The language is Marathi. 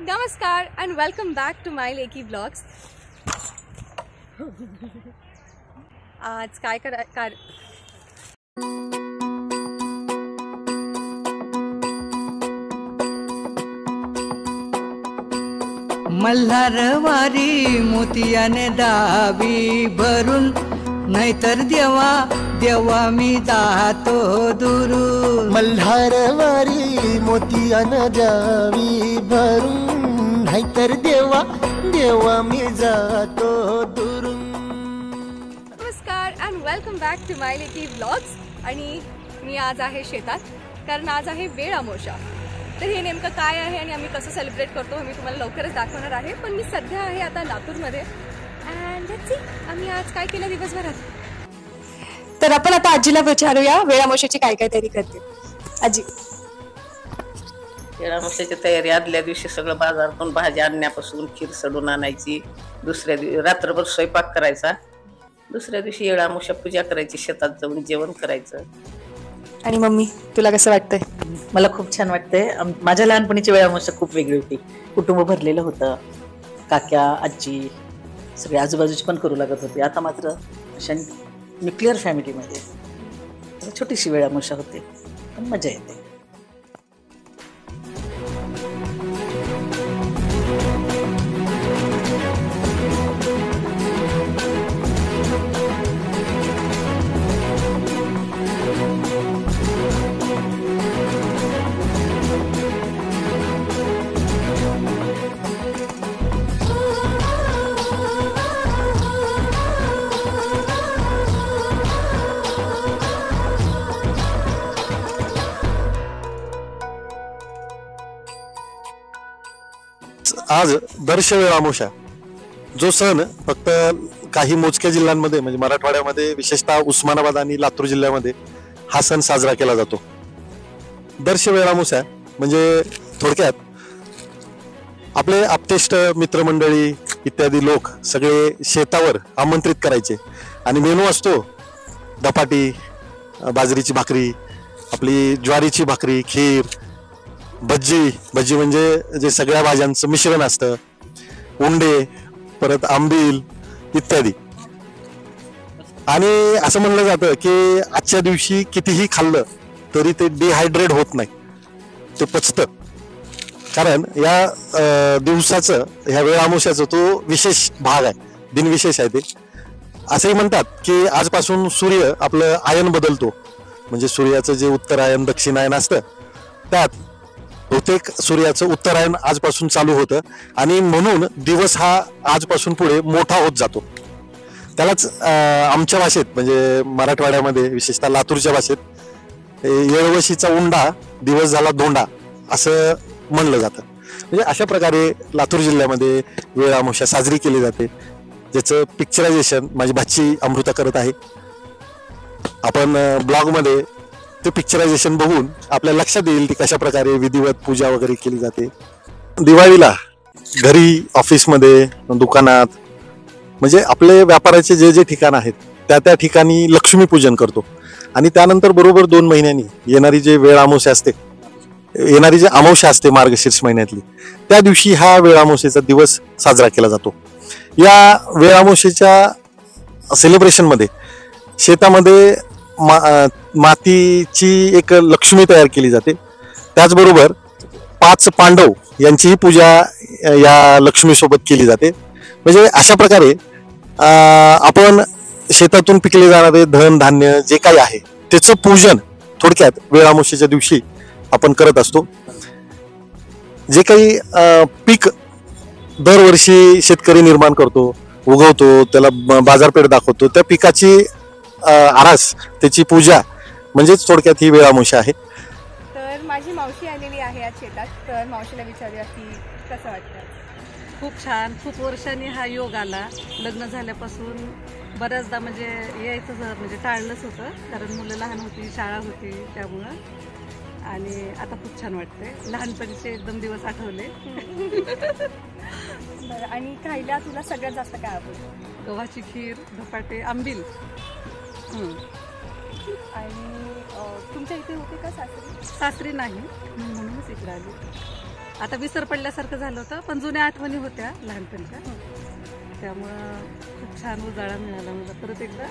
नमस्कार and welcome back to my Lekhi Vlogs. आज काय मल्हारवारी मोतियाने दावी भरून, नाहीतर देवा देवा मी जातो दुरून. मल्हारवारी मोतियाने दावी भरून, नाहीतर देवा देवा मी जातो दुरून. नमस्कार and welcome back to my Lekhi Vlogs. आणि मी आज आहे शेतात, कारण आज आहे वेळ अमावस्या. तर हे नेमकं काय आहे आणि आम्ही कसं सेलिब्रेट करतो हे मी तुम्हाला लवकरच दाखवणार आहे. पण मी सध्या आहे आता लातूरमध्ये अँड लेट्स सी आम्ही आज काय केलं दिवसभरात. तर आपण आता आजीला विचारूया वेळ अमावस्याची काय काय तयारी करते. आजी, वेळ अमावस्याची तयारी आदल्या दिवशी सगळं बाजारातून भाजी आणण्यापासून खीर सडून आणायची, दुसऱ्या दिवशी रात्रभर स्वयंपाक करायचा, दुसऱ्या दिवशी वेळ अमावस्या पूजा करायची, शेतात जाऊन जेवण करायचं. आणि मम्मी तुला कसं वाटतंय? मला खूप छान वाटतंय. माझ्या लहानपणीची वेळ अमावस्या खूप वेगळी होती. कुटुंब भरलेलं होतं, काक्या आजी सगळे आजूबाजूची पण करू लागत होते. आता मात्र अशा न्यूक्लिअर फॅमिलीमध्ये छोटीशी वेळ अमावस्या होते, पण मजा येते. आज दर्शवेळ अमावस्या जो सण फक्त काही मोजक्या जिल्ह्यांमध्ये म्हणजे मराठवाड्यामध्ये विशेषतः उस्मानाबाद आणि लातूर जिल्ह्यामध्ये हा सण साजरा केला जातो. दर्शवेळ अमावस्या म्हणजे थोडक्यात आपले आप्तेष्ट मित्रमंडळी इत्यादी लोक सगळे शेतावर आमंत्रित करायचे आणि मेनू असतो धपाटी, बाजरीची भाकरी, आपली ज्वारीची भाकरी, खीर, भज्जी म्हणजे जे सगळ्या भाज्यांचं मिश्रण असतं, उंडे, परत आंबील इत्यादी. आणि असं म्हणलं जातं की आजच्या दिवशी कितीही खाल्लं तरी ते डिहायड्रेट होत नाही, ते पचतं. कारण या दिवसाचं, ह्या वेळ अमावस्याचं तो विशेष भाग आहे, दिनविशेष आहे. ते असंही म्हणतात की आजपासून सूर्य आपलं आयन बदलतो, म्हणजे सूर्याचं जे उत्तरायण दक्षिणायन असतं त्यात बहुतेक सूर्याचं उत्तरायण आजपासून चालू होतं आणि म्हणून दिवस हा आजपासून पुढे मोठा होत जातो. त्यालाच आमच्या भाषेत म्हणजे मराठवाड्यामध्ये विशेषतः लातूरच्या भाषेत येळवशीचा उंडा दिवस झाला धोंडा असं म्हणलं जातं. म्हणजे अशा प्रकारे लातूर जिल्ह्यामध्ये वेळ अमावस्या साजरी केली जाते, ज्याचं पिक्चरायझेशन माझी भाची अमृता करत आहे. आपण ब्लॉगमध्ये ते पिक्चरायझेशन बघून आपल्या लक्षात येईल की कशा प्रकारे विधिवत पूजा वगैरे केली जाते. दिवाळीला घरी, ऑफिसमध्ये, दुकानात म्हणजे आपले व्यापाराचे जे जे ठिकाण आहेत त्या ठिकाणी लक्ष्मीपूजन करतो. आणि त्यानंतर बरोबर 2 महिन्यांनी येणारी जे वेळ अमावस्या असते, येणारी जी अमावस्या असते मार्गशीर्ष महिन्यातली, त्या दिवशी हा वेळ अमावस्येचा दिवस साजरा केला जातो. या वेळ अमावस्येच्या सेलिब्रेशनमध्ये शेतामध्ये मातीची एक लक्ष्मी तयार केली जाते. त्याचबरोबर 5 पांडव यांचीही पूजा या लक्ष्मीसोबत केली जाते. म्हणजे अशा प्रकारे आपण शेतातून पिकले जाणारे धन धान्य जे काही आहे त्याचं पूजन थोडक्यात वेळ अमावस्येच्या दिवशी आपण करत असतो. जे काही पीक दरवर्षी शेतकरी निर्माण करतो, उगवतो, त्याला बाजारपेठ दाखवतो, त्या पिकाची आरास, त्याची पूजा म्हणजेच थोडक्यात ही वेळ अमावस्या आहे. तर माझी मावशी आलेली आहे आज शेतात, तर मावशीला विचारूया की कसं वाटतं. खूप छान. खूप वर्षांनी हा योग आला. लग्न झाल्यापासून बऱ्याचदा म्हणजे यायचं म्हणजे टाळलंच होतं, कारण मुलं लहान होती, शाळा होती त्यामुळं. आणि आता खूप छान वाटतंय. लहानपणीचे एकदम दिवस आठवले. बरं, आणि खायला तुला सगळ्यात जास्त काय आवडतं? गव्हाची खीर, धपाटे, आंबील. आणि तुमच्या इथे होते का सासरी? सासरी नाही, म्हणूनच इकडे आली. आता विसर पडल्यासारखं झालं होतं, पण जुन्या आठवणी होत्या लहानपणच्या, त्यामुळं खूप छान उजाळा मिळाला मला परत एकदा.